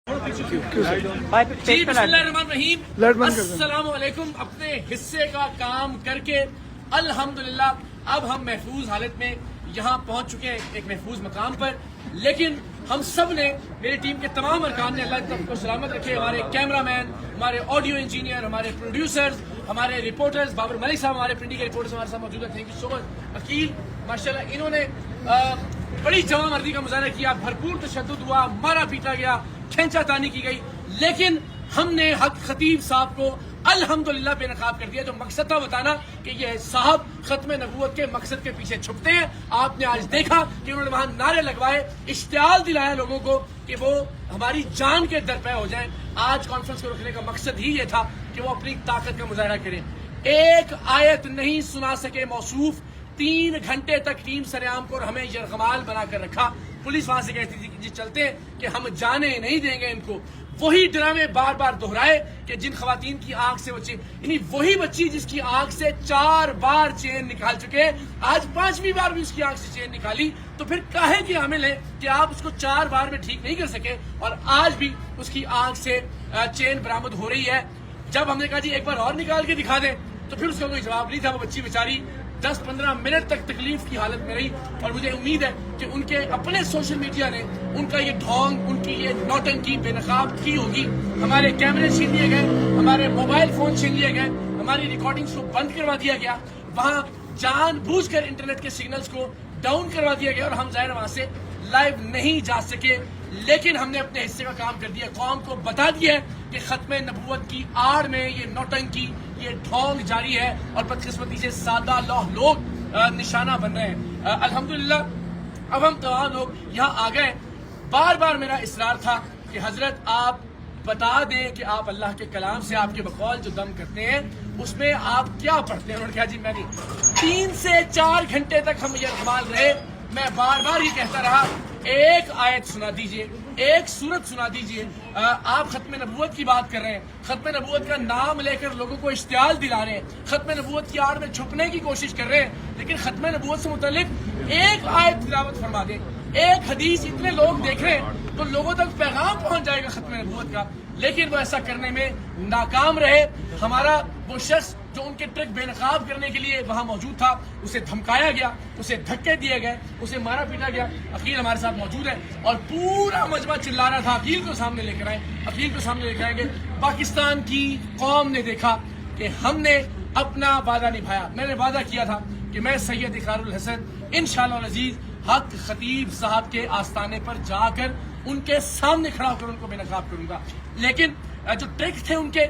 جی بسم اللہ الرحمن الرحیم، السلام علیکم۔ اپنے حصے کا کام کر کے الحمدللہ اب ہم محفوظ حالت میں یہاں پہنچ چکے ہیں، ایک محفوظ مقام پر۔ لیکن ہم سب نے، میری ٹیم کے تمام ارکان نے، اللہ تعالیٰ کو سلامت رکھے، ہمارے کیمرہ مین، ہمارے آڈیو انجینئر، ہمارے پروڈیوسرز، ہمارے رپورٹرز، بابر ملک صاحب ہمارے پنڈی کے رپورٹرز ہمارے ساتھ موجود ہیں، تھینک یو سو مچ۔ عقیل ماشاءاللہ انہوں نے بڑی جواں مردی کا مظاہرہ کیا، بھرپور تشدد ہوا، مارا پیٹا گیا، کھینچا تانی کی گئی، لیکن ہم نے حق خطیب صاحب کو الحمدللہ بے نقاب کر دیا۔ جو مقصد تھا بتانا کہ یہ صاحب ختم نبوت کے مقصد کے پیچھے چھپتے ہیں، آپ نے آج دیکھا کہ انہوں نے وہاں نعرے لگوائے، اشتعال دلایا لوگوں کو کہ وہ ہماری جان کے درپے ہو جائیں۔ آج کانفرنس کو رکھنے کا مقصد ہی یہ تھا کہ وہ اپنی طاقت کا مظاہرہ کریں۔ ایک آیت نہیں سنا سکے موصوف، 3 گھنٹے تک ٹیم سریام کو اور ہمیں یرغمال بنا کر رکھا۔ پولیس وہاں سے کہتی تھی کہ جی چلتے ہیں کہ ہم جانے نہیں دیں گے ان کو۔ وہی ڈرامے بار بار دہرائے کہ جن خواتین کی آنکھ سے بچی، یعنی وہی بچی جس کی آنکھ سے 4 بار چین نکال چکے، آج 5ویں بار بھی اس کی آنکھ سے چین نکالی، تو پھر کاہے کی عامل ہے کہ آپ اس کو 4 بار میں ٹھیک نہیں کر سکے اور آج بھی اس کی آنکھ سے چین برآمد ہو رہی ہے۔ جب ہم نے کہا جی ایک بار اور نکال کے دکھا دیں تو پھر اس کا کوئی جواب نہیں تھا۔ وہ بچی بیچاری 10-15 منٹ تک تکلیف کی حالت میں رہی، اور مجھے امید ہے کہ ان کے اپنے سوشل میڈیا نے ان کا یہ ڈھونگ، ان کی یہ نوٹنکی بے نقاب کی ہوگی۔ ہمارے کیمرے چھین لیے گئے، ہمارے موبائل فون چھین لیے گئے، ہماری ریکارڈنگز کو بند کروا دیا گیا، وہاں جان بوجھ کر انٹرنیٹ کے سگنلز کو ڈاؤن کروا دیا گیا اور ہم ظاہر وہاں سے لائیو نہیں جا سکے۔ لیکن ہم نے اپنے حصے کا کام کر دیا، قوم کو بتا دیا ہے کہ ختم نبوت کی آڑ میں یہ نوٹنکی، یہ ڈھونگ جاری ہے اور بدقسمتی سے سادہ لوگ نشانہ بن رہے ہیں۔ الحمدللہ اب ہم تمام لوگ یہاں آ گئے۔ بار بار میرا اصرار تھا کہ حضرت آپ بتا دیں کہ آپ اللہ کے کلام سے، آپ کے بقول جو دم کرتے ہیں اس میں آپ کیا پڑھتے ہیں۔ انہوں نے کہا جی میں نہیں۔ 3 سے 4 گھنٹے تک ہم یرغمال رہے، میں بار بار یہ کہتا رہا ایک آیت سنا دیجئے، ایک سورت سنا دیجئے۔ آپ ختم نبوت کی بات کر رہے ہیں، ختم نبوت کا نام لے کر لوگوں کو اشتعال دلا رہے ہیں، ختم نبوت کی آڑ میں چھپنے کی کوشش کر رہے ہیں، لیکن ختم نبوت سے متعلق ایک آیت تلاوت فرما دیں، ایک حدیث۔ اتنے لوگ دیکھ رہے ہیں تو لوگوں تک پیغام پہنچ جائے گا ختم نبوت کا، لیکن وہ ایسا کرنے میں ناکام رہے۔ ہمارا وہ شخص جو ان کے ٹرک بے نقاب کرنے کے لیے وہاں موجود تھا، اسے دھمکایا گیا، اسے دھکے دیے گئے، اسے مارا پیٹا گیا۔ عقیل ہمارے ساتھ موجود ہے اور پورا مجمع چلا رہا تھا عقیل کو سامنے لے کر آئیں، عقیل کو سامنے لے کر آئیں گے۔ پاکستان کی قوم نے دیکھا کہ ہم نے اپنا وعدہ نبھایا۔ میں نے وعدہ کیا تھا کہ میں سید اقرار الحسن انشاءاللہ العزیز حق خطیب صاحب کے آستانے پر جا کر ان کے سامنے کھڑا ہو کر ان کو بے نقاب کروں گا، لیکن جو ٹرک تھے ان کے،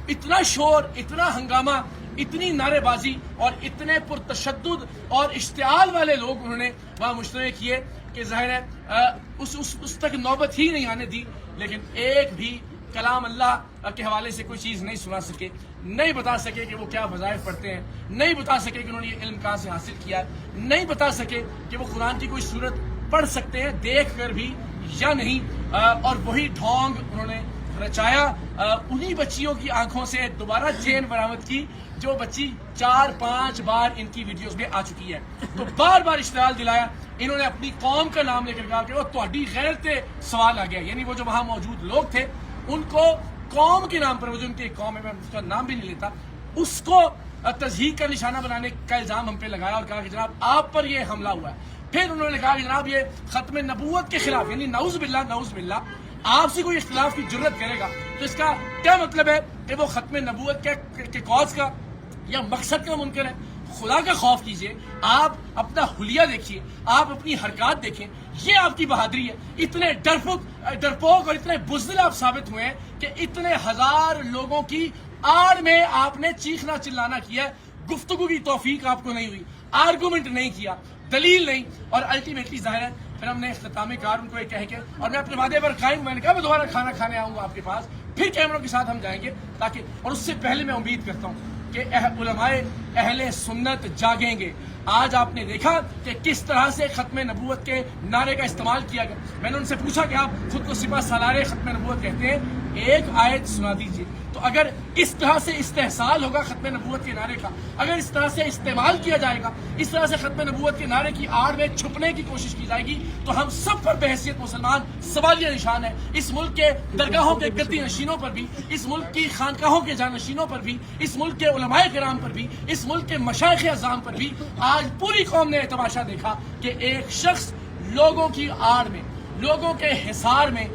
اتنا شور، اتنا ہنگامہ، اتنی نعرے بازی اور اتنے پرتشدد اور اشتعال والے لوگ انہوں نے وہاں مجتمع کیے کہ ظاہر ہے اس تک نوبت ہی نہیں آنے دی۔ لیکن ایک بھی کلام اللہ کے حوالے سے کوئی چیز نہیں سنا سکے، نہیں بتا سکے کہ وہ کیا وظائف پڑھتے ہیں، نہیں بتا سکے کہ انہوں نے یہ علم کہاں سے حاصل کیا ہے، نہیں بتا سکے کہ وہ قرآن کی کوئی صورت پڑھ سکتے ہیں دیکھ کر بھی یا نہیں۔ اور وہی ڈھونگ انہوں نے رچایا، انہی بچیوں کی آنکھوں سے دوبارہ چین برآمد کی جو بچی 4-5 بار ان کی ویڈیوز میں آ چکی ہے۔ تو بار بار اشتعال دلایا، انہوں نے اپنی قوم کا نام لے کر کہا کہ وہ تہاڈی غیرت تے سوال آ گیا، یعنی وہ جو وہاں موجود لوگ تھے ان کو قوم کے نام پر، وہ جو ان کی قوم ہے، میں اس کا نام بھی نہیں لیتا، اس کو تضحیک کا نشانہ بنانے کا الزام ہم پہ لگایا اور کہا کہ جناب آپ پر یہ حملہ ہوا ہے۔ پھر انہوں نے کہا کہ جناب یہ ختم نبوت کے خلاف، یعنی نعوذ باللہ آپ سے کوئی اختلاف کی جرت کرے گا تو اس کا کیا مطلب ہے کہ وہ ختم نبوت کے کاز کا یا مقصد کا منکر ہے۔ خدا کا خوف کیجئے، آپ اپنا حلیہ دیکھیے، آپ اپنی حرکات دیکھیں، یہ آپ کی بہادری ہے۔ اتنے ڈرپوک اور اتنے بزدل آپ ثابت ہوئے ہیں کہ اتنے ہزار لوگوں کی آڑ میں آپ نے چیخنا چلانا کیا ہے، گفتگو کی توفیق آپ کو نہیں ہوئی، آرگومنٹ نہیں کیا، دلیل نہیں، اور الٹیمیٹلی ظاہر ہے پھر ہم نے اختتامی کار ان کو یہ کہہ کے، اور میں اپنے وعدے پر قائم، میں نے کہا میں دوبارہ کھانا کھانے آؤں گا آپ کے پاس، پھر کیمروں کے ساتھ ہم جائیں گے تاکہ، اور اس سے پہلے میں امید کرتا ہوں کہ علماء اہل سنت جاگیں گے۔ آج آپ نے دیکھا کہ کس طرح سے ختم نبوت کے نعرے کا استعمال کیا گیا۔ میں نے ان سے پوچھا کہ آپ خود کو سپہ سالار ختم نبوت کہتے ہیں، ایک آیت سنا دیجئے، تو تو اگر اس طرح سے استحصال ہوگا ختم نبوت کے نعرے کا، اگر اس طرح سے استعمال کیا جائے گا، اس طرح سے ختم نبوت کے نعرے کی آڑ میں چھپنے کی کوشش کی جائے گی، تو ہم سب پر بحیثیت مسلمان سوالیہ نشان ہے۔ اس ملک کے درگاہوں کے گدی نشینوں پر بھی، اس ملک کی خانقاہوں کے جانشینوں پر بھی، اس ملک کے علماء کرام پر بھی، اس ملک کے مشائخ اعظام پر بھی آج پوری قوم نے تماشا دیکھا کہ ایک شخص لوگوں کی آڑ میں، لوگوں کے حصار میں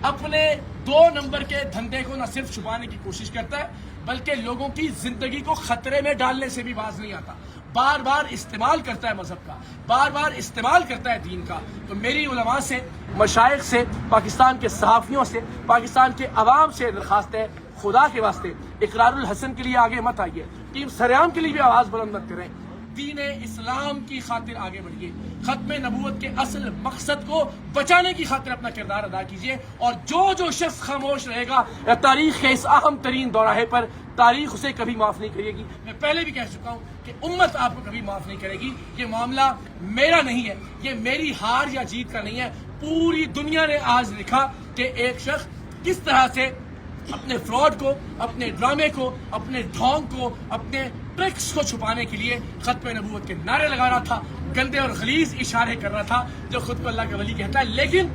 اپنے 2 نمبر کے دھندے کو نہ صرف چھپانے کی کوشش کرتا ہے بلکہ لوگوں کی زندگی کو خطرے میں ڈالنے سے بھی باز نہیں آتا، بار بار استعمال کرتا ہے مذہب کا، بار بار استعمال کرتا ہے دین کا۔ تو میری علماء سے، مشائخ سے، پاکستان کے صحافیوں سے، پاکستان کے عوام سے درخواست ہے، خدا کے واسطے اقرار الحسن کے لیے آگے مت آئیے، ٹیم سریام کے لیے بھی آواز بلند مت کریں، دین اسلام کی خاطر آگے بڑھیے، ختم نبوت کے اصل مقصد کو بچانے کی خاطر اپنا کردار ادا کیجیے، اور جو شخص خاموش رہے گا تاریخ کے اس اہم ترین دوراہے پر، تاریخ اسے کبھی معاف نہیں کرے گی۔ میں پہلے بھی کہہ چکا ہوں کہ امت آپ کو کبھی معاف نہیں کرے گی۔ یہ معاملہ میرا نہیں ہے، یہ میری ہار یا جیت کا نہیں ہے، پوری دنیا نے آج لکھا کہ ایک شخص کس طرح سے اپنے فراڈ کو، اپنے ڈرامے کو، اپنے ڈھونگ کو، اپنے ٹرکس کو چھپانے کے لیے ختم نبوت کے نعرے لگا رہا تھا، گندے اور غلیظ اشارے کر رہا تھا، جو خود کو اللہ کا ولی کہتا ہے۔ لیکن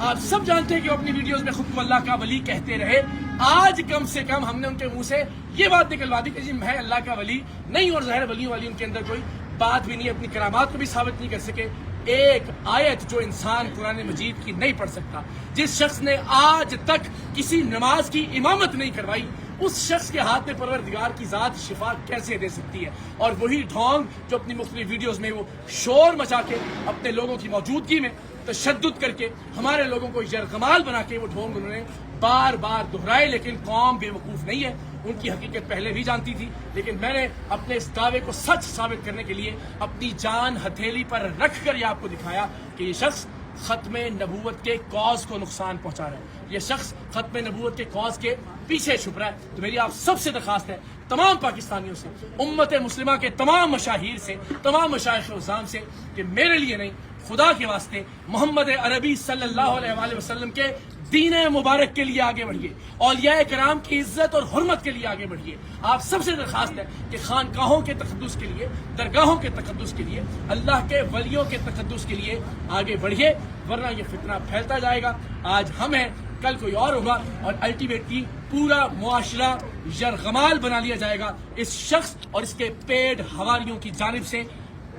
آپ سب جانتے ہیں کہ وہ اپنی ویڈیوز میں خود کو اللہ کا ولی کہتے رہے۔ آج کم سے کم ہم نے ان کے منہ سے یہ بات نکلوا دی کہ جی میں اللہ کا ولی نہیں، اور ظاہر ولیوں والی ان کے اندر کوئی بات بھی نہیں، اپنی کرامات کو بھی ثابت نہیں کر سکے۔ ایک آیت جو انسان قرآن مجید کی نہیں پڑھ سکتا، جس شخص نے آج تک کسی نماز کی امامت نہیں کروائی، اس شخص کے ہاتھ میں پروردگار کی ذات شفا کیسے دے سکتی ہے؟ اور وہی ڈھونگ جو اپنی مختلف ویڈیوز میں وہ شور مچا کے، اپنے لوگوں کی موجودگی میں تشدد کر کے، ہمارے لوگوں کو یرغمال بنا کے وہ ڈھونگ انہوں نے بار بار دہرائے۔ لیکن قوم بے وقوف نہیں ہے، ان کی حقیقت پہلے بھی جانتی تھی، لیکن میں نے اپنے اس دعوے کو سچ ثابت کرنے کے لیے اپنی جان ہتھیلی پر رکھ کر یہ آپ کو دکھایا کہ یہ شخص ختم نبوت کے کاز کو نقصان پہنچا رہا ہے، یہ شخص ختم نبوت کے کاز کے پیچھے چھپ رہا ہے۔ تو میری آپ سب سے درخواست ہے، تمام پاکستانیوں سے، امت مسلمہ کے تمام مشاہیر سے، تمام مشائخ اعظام سے، کہ میرے لیے نہیں، خدا کے واسطے محمد عربی صلی اللہ علیہ وآلہ وسلم کے دین مبارک کے لیے آگے بڑھیے، اولیاء کرام کی عزت اور حرمت کے لیے آگے بڑھیے۔ آپ سب سے درخواست ہے کہ خانقاہوں کے تقدس کے لیے، درگاہوں کے تقدس کے لیے، اللہ کے ولیوں کے تقدس کے لیے آگے بڑھیے، ورنہ یہ فتنہ پھیلتا جائے گا۔ آج ہم ہیں، کل کوئی اور ہوگا، اور الٹیمیٹلی پورا معاشرہ یرغمال بنا لیا جائے گا اس شخص اور اس کے پیڈ حواریوں کی جانب سے۔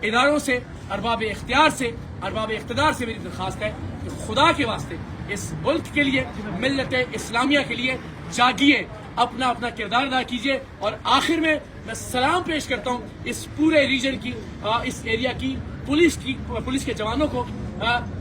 اداروں سے، ارباب اختیار سے، ارباب اقتدار سے میری درخواست ہے کہ خدا کے واسطے اس ملک کے لیے، ملت اسلامیہ کے لیے جاگیے، اپنا اپنا کردار ادا کیجیے۔ اور آخر میں سلام پیش کرتا ہوں اس پورے ریجن کی، اس ایریا کی پولیس کے جوانوں کو۔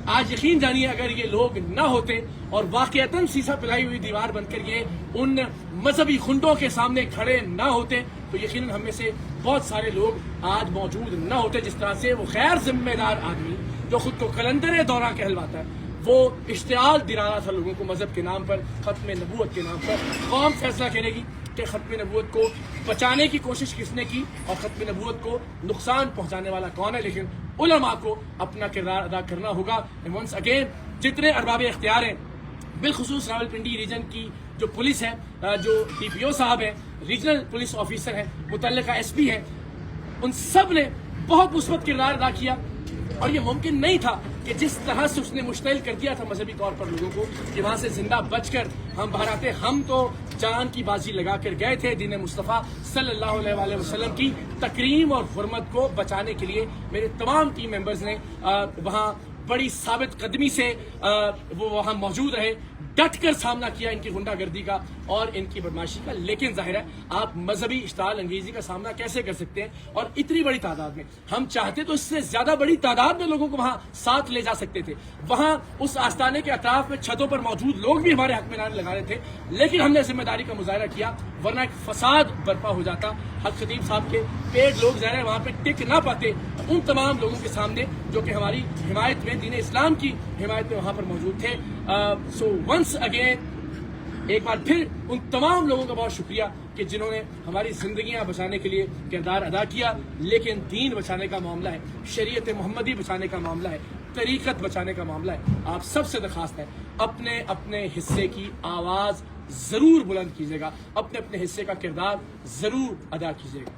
آج یقین جانیے اگر یہ لوگ نہ ہوتے اور واقعتاً سیسا پلائی ہوئی دیوار بن کر یہ ان مذہبی خنڈوں کے سامنے کھڑے نہ ہوتے، تو یقیناً ہم میں سے بہت سارے لوگ آج موجود نہ ہوتے۔ جس طرح سے وہ غیر ذمہ دار آدمی جو خود کو کلندر دورہ کہلواتا ہے، وہ اشتعال دلا رہا تھا لوگوں کو مذہب کے نام پر، ختم نبوت کے نام پر۔ قوم فیصلہ کرے گی کہ ختم نبوت کو بچانے کی کوشش کس نے کی اور ختم نبوت کو نقصان پہنچانے والا کون ہے۔ لیکن علماء کو اپنا کردار ادا کرنا ہوگا۔ ونس اگین جتنے ارباب اختیار ہیں، بالخصوص راولپنڈی ریجن کی جو پولیس ہے، جو ڈی پی او صاحب ہیں، ریجنل پولیس آفیسر ہیں، متعلقہ ایس پی ہیں، ان سب نے بہت مثبت کردار ادا کیا۔ اور یہ ممکن نہیں تھا کہ جس طرح سے اس نے مشتعل کر دیا تھا مذہبی طور پر لوگوں کو کہ وہاں سے زندہ بچ کر ہم باہر آتے۔ ہم تو جان کی بازی لگا کر گئے تھے دین مصطفیٰ صلی اللہ علیہ وآلہ وسلم کی تکریم اور حرمت کو بچانے کے لیے۔ میرے تمام ٹیم ممبرز نے وہاں بڑی ثابت قدمی سے وہ وہاں موجود رہے، ڈٹ کر سامنا کیا ان کی غنڈہ گردی کا اور ان کی بدماشی کا۔ لیکن ظاہر ہے آپ مذہبی اشتعال انگیزی کا سامنا کیسے کر سکتے ہیں، اور اتنی بڑی تعداد میں؟ ہم چاہتے تو اس سے زیادہ بڑی تعداد میں لوگوں کو وہاں ساتھ لے جا سکتے تھے۔ وہاں اس آستانے کے اطراف میں چھتوں پر موجود لوگ بھی ہمارے حق میں نعرے لگا رہے تھے، لیکن ہم نے ذمہ داری کا مظاہرہ کیا، ورنہ ایک فساد برپا ہو جاتا۔ حق خطیب صاحب کے پیٹ لوگ ظاہر ہے وہاں پہ ٹک نہ پاتے ان تمام لوگوں کے سامنے جو کہ ہماری حمایت میں، دین اسلام کی حمایت میں وہاں پر موجود تھے۔ سو ونس اگین ایک بار پھر ان تمام لوگوں کا بہت شکریہ کہ جنہوں نے ہماری زندگیاں بچانے کے لیے کردار ادا کیا، لیکن دین بچانے کا معاملہ ہے، شریعت محمدی بچانے کا معاملہ ہے، طریقت بچانے کا معاملہ ہے۔ آپ سب سے درخواست ہے اپنے اپنے حصے کی آواز ضرور بلند کیجیے گا، اپنے اپنے حصے کا کردار ضرور ادا کیجیے گا۔